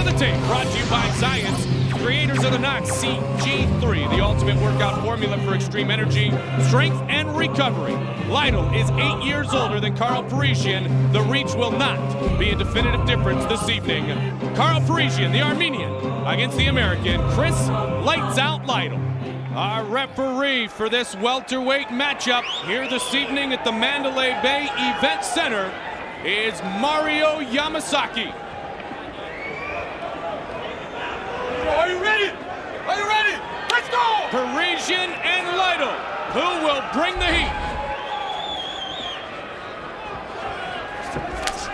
The tape brought to you by Science, creators of the Knox CG3, the ultimate workout formula for extreme energy, strength, and recovery. Lytle is 8 years older than Karo Parisyan. The reach will not be a definitive difference this evening. Karo Parisyan, the Armenian, against the American, Chris Lights Out Lytle. Our referee for this welterweight matchup here this evening at the Mandalay Bay Event Center is Mario Yamasaki. Are you ready? Are you ready? Let's go! Parisyan and Lytle, who will bring the heat?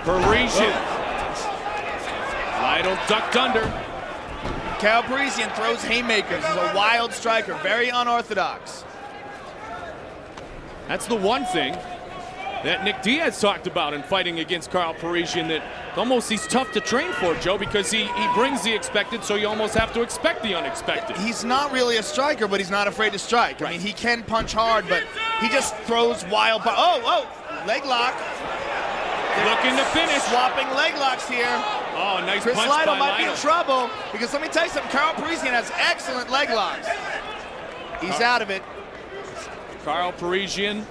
Parisyan. Lytle ducked under. Karo Parisyan throws haymakers. He's a wild striker, very unorthodox. That's the one thing that Nick Diaz talked about in fighting against Karo Parisyan, that almost he's tough to train for, Joe, because he brings the expected, so you almost have to expect the unexpected. He's not really a striker, but he's not afraid to strike. Right. I mean, he can punch hard, but he just throws wild. Leg lock. Looking to finish. Swapping leg locks here. Oh, nice Chris punch Lytle by might be in Lytle. trouble, because let me tell you something, Karo Parisyan has excellent leg locks. He's out of it. Karo Parisyan,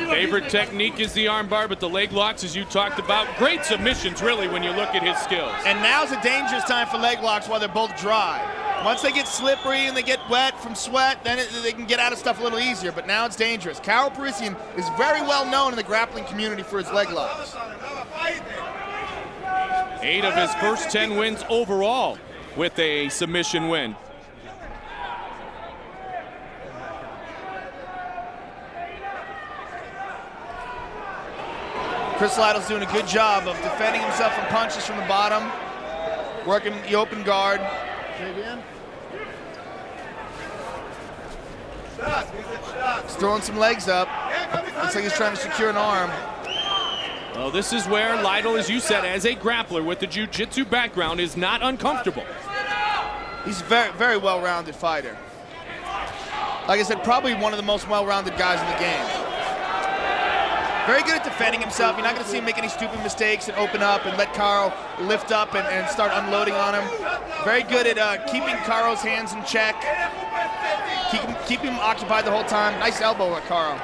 favorite technique is the armbar, but the leg locks, as you talked about, great submissions, really, when you look at his skills. And now's a dangerous time for leg locks while they're both dry. Once they get slippery and they get wet from sweat, then they can get out of stuff a little easier, but now it's dangerous. Karo Parisyan is very well known in the grappling community for his leg locks. 8 of his first 10 wins overall with a submission win. Chris Lytle's doing a good job of defending himself from punches from the bottom, working the open guard. He's throwing some legs up. Looks like he's trying to secure an arm. Well, this is where Lytle, as you said, as a grappler with the jiu-jitsu background, is not uncomfortable. He's a very, very well-rounded fighter. Like I said, probably one of the most well-rounded guys in the game. Very good at defending himself. You're not going to see him make any stupid mistakes and open up and let Karo lift up and start unloading on him. Very good at keeping Karo's hands in check. Keep him occupied the whole time. Nice elbow at Karo.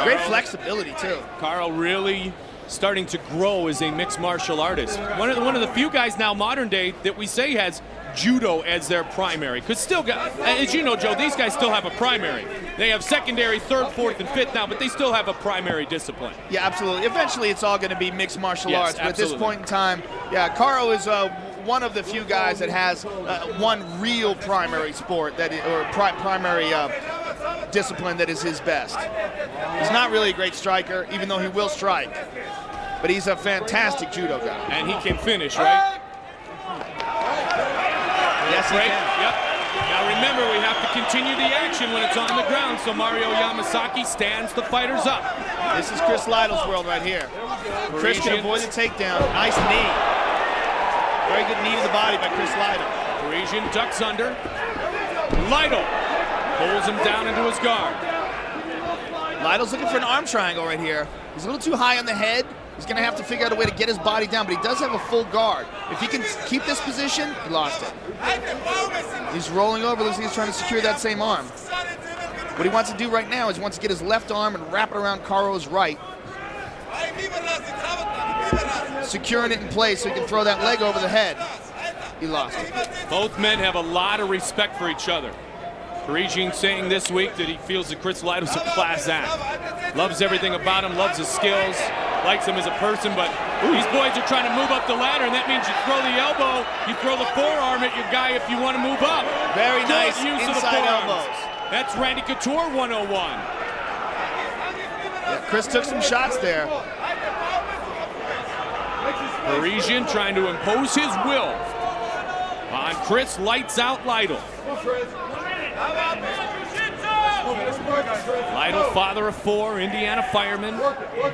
Great flexibility, too. Karo really starting to grow as a mixed martial artist. One of the few guys now, modern day, that we say has judo as their primary. Because still, as you know, Joe, these guys still have a primary. They have secondary, third, fourth, and fifth now, but they still have a primary discipline. Yeah, absolutely. Eventually, it's all going to be mixed martial Yes, arts. But absolutely. at this point in time, yeah, Karo is one of the few guys that has one real primary sport primary discipline that is his best. He's not really a great striker, even though he will strike. But he's a fantastic judo guy. And he can finish, right? Yes, he Right? can. Yep. Now remember, we have to continue the action when it's on the ground, so Mario Yamasaki stands the fighters up. This is Chris Lytle's world right here. Chris can avoid the takedown. Nice knee. Very good knee to the body by Chris Lytle. Parisyan ducks under. Lytle pulls him down into his guard. Lytle's looking for an arm triangle right here. He's a little too high on the head. He's going to have to figure out a way to get his body down, but he does have a full guard. If he can keep this position, he lost it. He's rolling over. Looks like he's trying to secure that same arm. What he wants to do right now is he wants to get his left arm and wrap it around Karo's right, securing it in place so he can throw that leg over the head. He lost it. Both men have a lot of respect for each other. Parisyan saying this week that he feels that Chris Lytle's a class act. Loves everything about him, loves his skills, likes him as a person, but these boys are trying to move up the ladder, and that means you throw the elbow, you throw the forearm at your guy if you want to move up. Very Good nice use of the inside forearms. elbows. That's Randy Couture 101. Yeah, Chris took some shots there. Parisyan trying to impose his will on Chris Lights Out Lytle. Lytle, father of 4, Indiana fireman,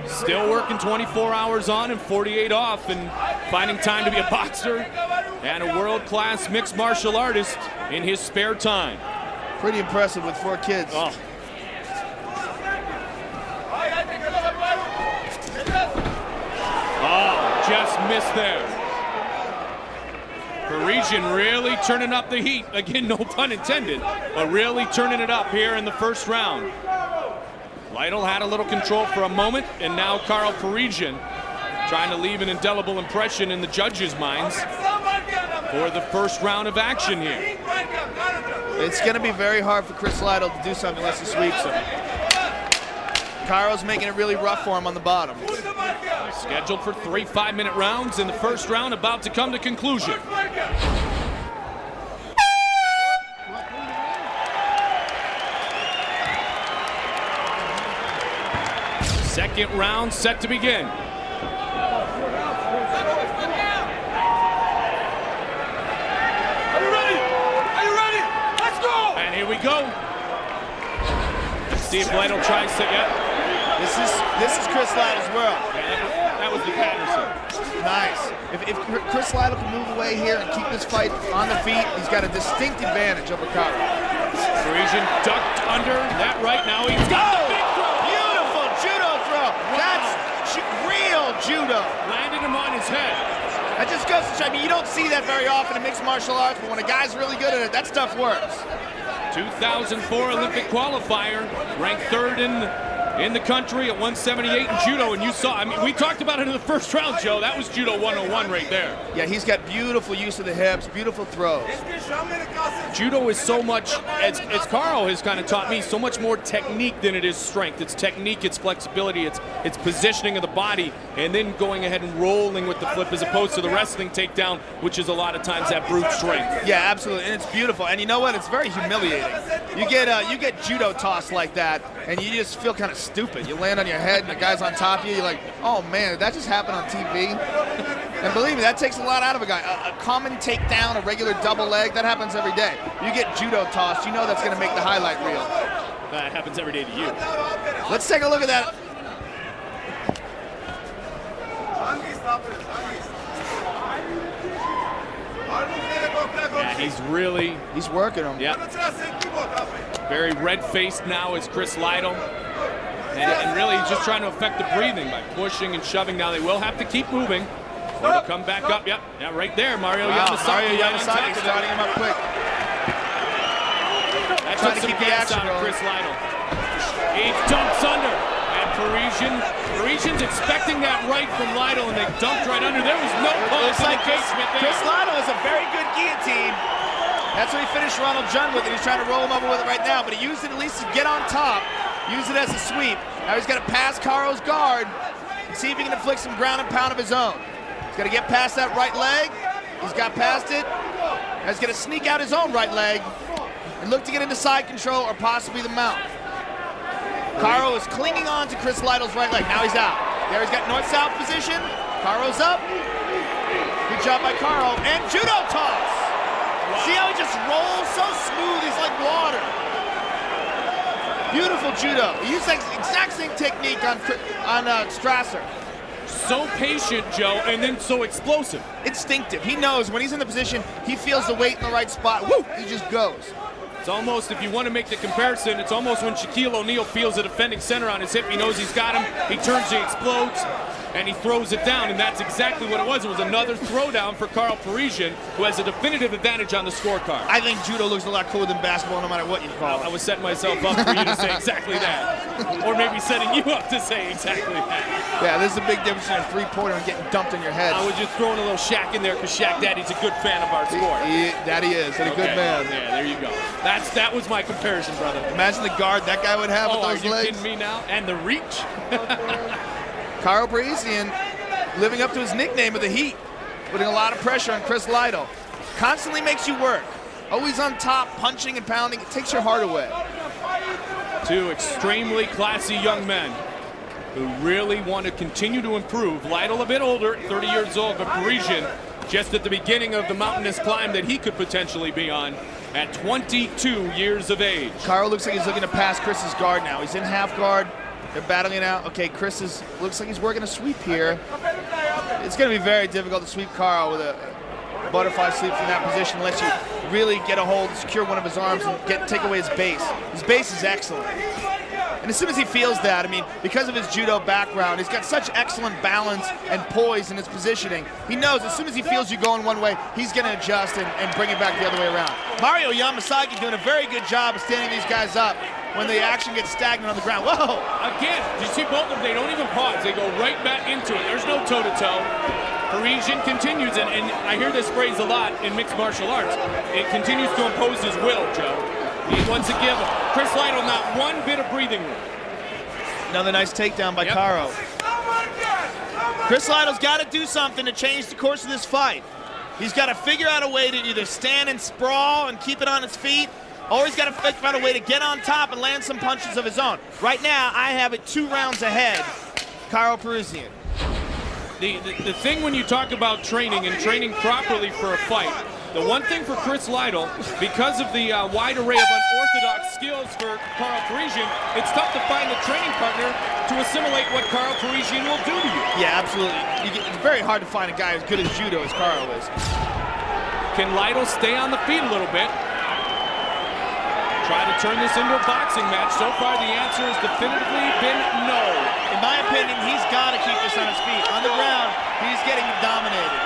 still working 24 hours on and 48 off, and finding time to be a boxer and a world-class mixed martial artist in his spare time. Pretty impressive with 4 kids. Oh, just missed there. Parisyan really turning up the heat. Again, no pun intended, but really turning it up here in the first round. Lytle had a little control for a moment, and now Karo Parisyan trying to leave an indelible impression in the judges' minds for the first round of action here. It's going to be very hard for Chris Lytle to do something unless he sweeps him. Karo's making it really rough for him on the bottom. Scheduled for 3 5-minute rounds, and the first round about to come to conclusion. Second round set to begin. Are you ready? Are you ready? Let's go! And here we go. Let's see if Lytle tries to get. This is Chris Lytle's world. Yeah, that was the Patterson. Nice. If Chris Lytle can move away here and keep this fight on the feet, he's got a distinct advantage over Karo. Parisyan ducked under that right now. He's got the big throw. Beautiful judo throw. Wow. That's real judo. Landed him on his head. That just goes to show, I mean, you don't see that very often in mixed martial arts, but when a guy's really good at it, that stuff works. 2004 Olympic qualifier, ranked third in the country at 178 in judo, and you saw, I mean, we talked about it in the first round, Joe. That was judo 101 right there. Yeah, he's got beautiful use of the hips, beautiful throws. Judo is so much, as Karo has kind of taught me, so much more technique than it is strength. It's technique, it's flexibility, it's positioning of the body, and then going ahead and rolling with the flip as opposed to the wrestling takedown, which is a lot of times that brute strength. Yeah, absolutely, and it's beautiful. And you know what? It's very humiliating. You get judo tossed like that, and you just feel kind of stupid. You land on your head, and the guy's on top of you. You're like, oh man, did that just happen on TV? And believe me, that takes a lot out of a guy. A common takedown, a regular double leg, that happens every day. You get judo tossed, you know that's going to make the highlight reel. That happens every day to you. Let's take a look at that. Yeah, he's working him. Yeah. Very red-faced now is Chris Lytle. And really he's just trying to affect the breathing by pushing and shoving. Now they will have to keep moving. Or to come back up. Yep. Yeah, right there. Mario Yamasaki. Yamasaki starting him up quick. That took some gas out of Chris Lytle. He dumps under. And Parisyan's expecting that right from Lytle, and they dumped right under. There was no pause in the casement there. Chris Lytle is a very good guillotine. That's what he finished Ronald Jun with, and he's trying to roll him over with it right now, but he used it at least to get on top, use it as a sweep. Now he's got to pass Karo's guard and see if he can inflict some ground and pound of his own. He's got to get past that right leg. He's got past it. Now he's going to sneak out his own right leg and look to get into side control or possibly the mount. Karo is clinging on to Chris Lytle's right leg. Now he's out. There he's got north-south position. Karo's up. Good job by Karo. And judo toss. Wow. See how he just rolls so smooth? He's like water. Beautiful judo. He used the exact same technique on Strasser. So patient, Joe, and then so explosive. Instinctive. He knows when he's in the position, he feels the weight in the right spot. Woo! He just goes. It's almost, if you want to make the comparison, it's almost when Shaquille O'Neal feels the defending center on his hip. He knows he's got him. He turns, he explodes, and he throws it down, and that's exactly what it was. It was another throwdown for Karo Parisyan, who has a definitive advantage on the scorecard. I think judo looks a lot cooler than basketball, no matter what you call it. I was setting myself up for you to say exactly that. Or maybe setting you up to say exactly that. Yeah, there's a big difference between a three-pointer and getting dumped on your head. I was just throwing a little Shaq in there because Shaq Daddy's a good fan of our sport. That he is, and a good man. Yeah, there you go. That was my comparison, brother. Imagine the guard that guy would have with those legs. Are you kidding me now? And the reach. Karo Parisyan living up to his nickname of the Heat, putting a lot of pressure on Chris Lytle. Constantly makes you work. Always on top, punching and pounding. It takes your heart away. Two extremely classy young men who really want to continue to improve. Lytle a bit older, 30 years old, but Parisyan just at the beginning of the mountainous climb that he could potentially be on at 22 years of age. Karo looks like he's looking to pass Chris's guard now. He's in half guard. They're battling it out. Okay, looks like he's working a sweep here. It's going to be very difficult to sweep Karo with a butterfly sweep from that position unless you really get a hold and secure one of his arms and take away his base. His base is excellent. And as soon as he feels that, I mean, because of his judo background, he's got such excellent balance and poise in his positioning. He knows as soon as he feels you going one way, he's going to adjust and bring it back the other way around. Mario Yamasaki doing a very good job of standing these guys up when the action gets stagnant on the ground. Whoa! Again, you see both of them, they don't even pause. They go right back into it. There's no toe-to-toe. Parisyan continues, and I hear this phrase a lot in mixed martial arts. It continues to impose his will, Joe. He wants to give Chris Lytle not one bit of breathing room. Another nice takedown by Karo. Chris Lytle's got to do something to change the course of this fight. He's got to figure out a way to either stand and sprawl and keep it on his feet, or he's got to figure out a way to get on top and land some punches of his own. Right now, I have it 2 rounds ahead, Karo Parisyan. The thing when you talk about training and training properly for a fight, the one thing for Chris Lytle, because of the wide array of unorthodox skills for Karo Parisyan, it's tough to find a training partner to assimilate what Karo Parisyan will do to you. Yeah, absolutely. It's very hard to find a guy as good at judo as Karo is. Can Lytle stay on the feet a little bit? Try to turn this into a boxing match. So far, the answer has definitively been no. In my opinion, he's got to keep this on his feet. On the ground, he's getting dominated.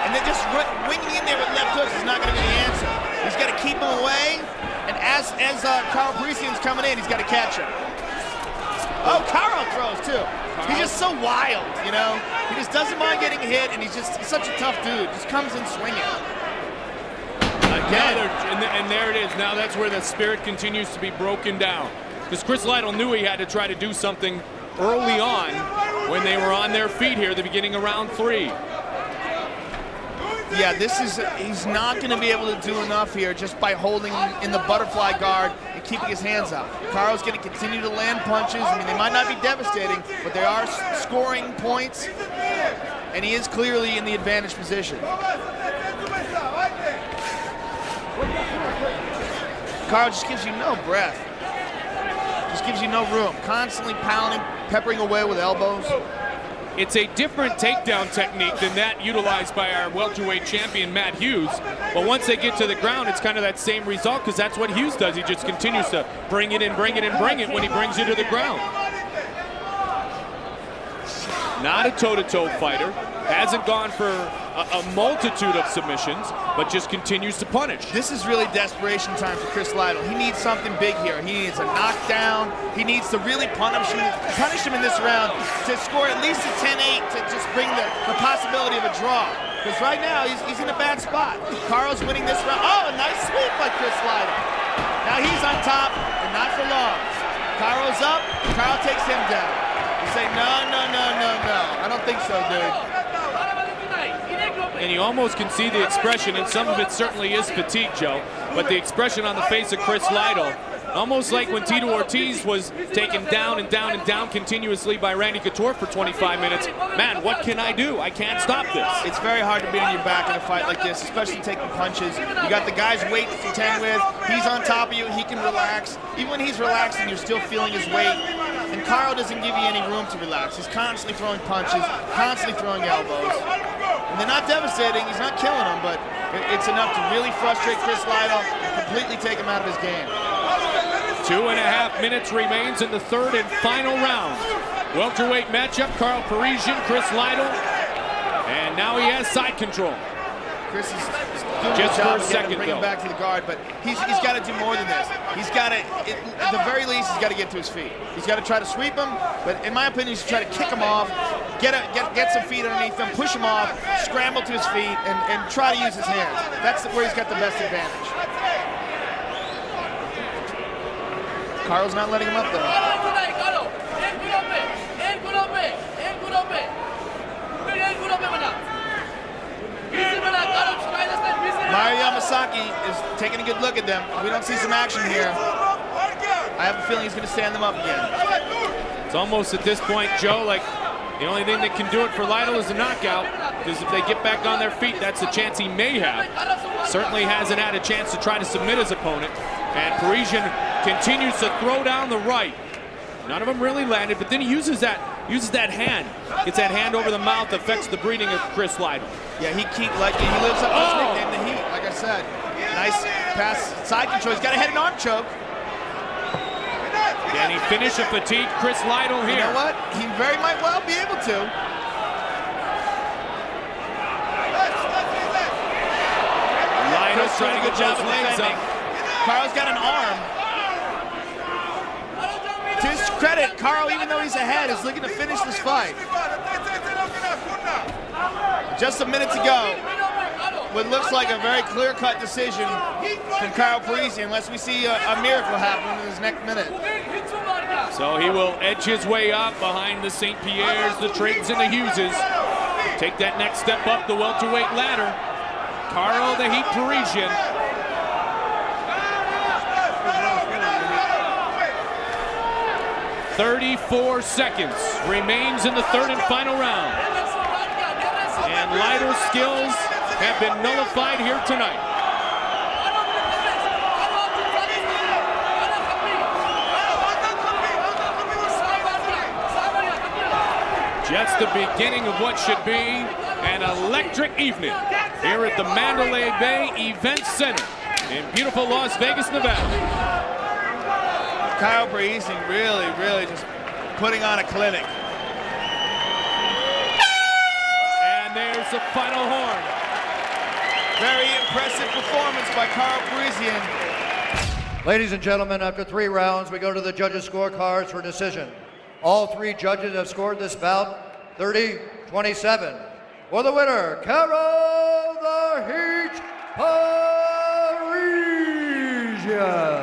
And then just winging in there with left hooks is not going to be the answer. He's got to keep him away, and as Karo Parisyan's coming in, he's got to catch him. Oh, Karo throws too. He's just so wild, you know? He just doesn't mind getting hit, and he's such a tough dude. Just comes in swinging. Again. And there it is. Now that's where the spirit continues to be broken down. Because Chris Lytle knew he had to try to do something early on when they were on their feet here at the beginning of round 3. Yeah, he's not going to be able to do enough here just by holding in the butterfly guard and keeping his hands up. Karo's going to continue to land punches. I mean, they might not be devastating, but they are scoring points, and he is clearly in the advantage position. Karo just gives you no breath. Just gives you no room. Constantly pounding, peppering away with elbows. It's a different takedown technique than that utilized by our welterweight champion, Matt Hughes. But once they get to the ground, it's kind of that same result, because that's what Hughes does. He just continues to bring it in, bring it in, bring it when he brings you to the ground. Not a toe-to-toe fighter. Hasn't gone for a multitude of submissions, but just continues to punish. This is really desperation time for Chris Lytle. He needs something big here. He needs a knockdown. He needs to really punish him in this round to score at least a 10-8 to just bring the possibility of a draw. Because right now, he's in a bad spot. Karo's winning this round. Oh, a nice sweep by Chris Lytle. Now he's on top, and not for long. Karo's up, Karo takes him down. You say, no. I don't think so, dude. And you almost can see the expression, and some of it certainly is fatigue, Joe, but the expression on the face of Chris Lytle, almost like when Tito Ortiz was taken down and down and down continuously by Randy Couture for 25 minutes. Man, what can I do? I can't stop this. It's very hard to be on your back in a fight like this, especially taking punches. You got the guy's weight to contend with. He's on top of you. He can relax. Even when he's relaxing, you're still feeling his weight. And Karo doesn't give you any room to relax. He's constantly throwing punches, constantly throwing elbows. And they're not devastating. He's not killing them, but it's enough to really frustrate Chris Lytle and completely take him out of his game. 2.5 minutes remains in the third and final round. Welterweight matchup, Karo Parisyan, Chris Lytle. And now he has side control. Chris is doing just a job for a of second, bring him back to the guard, but he's got to do more than this. He's got to, at the very least, he's got to get to his feet. He's got to try to sweep him, but in my opinion, he should try to kick him off, get some feet underneath him, push him off, scramble to his feet, and try to use his hands. That's where he's got the best advantage. Karo's not letting him up though. Mario Yamasaki is taking a good look at them. We don't see some action here. I have a feeling he's going to stand them up again. It's almost at this point, Joe, like the only thing that can do it for Lytle is a knockout, because if they get back on their feet, that's a chance he may have. Certainly hasn't had a chance to try to submit his opponent. And Parisyan continues to throw down the right. None of them really landed, but then he uses that hand. Gets that hand over the mouth, affects the breathing of Chris Lytle. Yeah, he lives up to his nickname, the Heat, like I said. Nice pass, side control. He's got a head and arm choke. Can he finish a fatigued Chris Lytle here? You know what? He very might well be able to. Lytle's trying to get those legs up. Karo's got an arm. To his credit, Karo, even though he's ahead, is looking to finish this fight. Just a minute to go. What looks like a very clear-cut decision from Karo Parisyan, unless we see a miracle happen in his next minute. So he will edge his way up behind the St. Pierre's, the Triggs, and the Hugheses. Take that next step up the welterweight ladder. Karo the Heat Parisyan. "34 seconds remains in the third and final round. And Lytle's skills have been nullified here tonight. Just the beginning of what should be an electric evening here at the Mandalay Bay Event Center in beautiful Las Vegas, Nevada. Karo Parisyan really just putting on a clinic. And there's the final horn. Very impressive performance by Karo Parisyan. Ladies and gentlemen, after 3 rounds, we go to the judges' scorecards for decision. All 3 judges have scored this bout 30-27. For the winner, Karo the Heat Parisyan.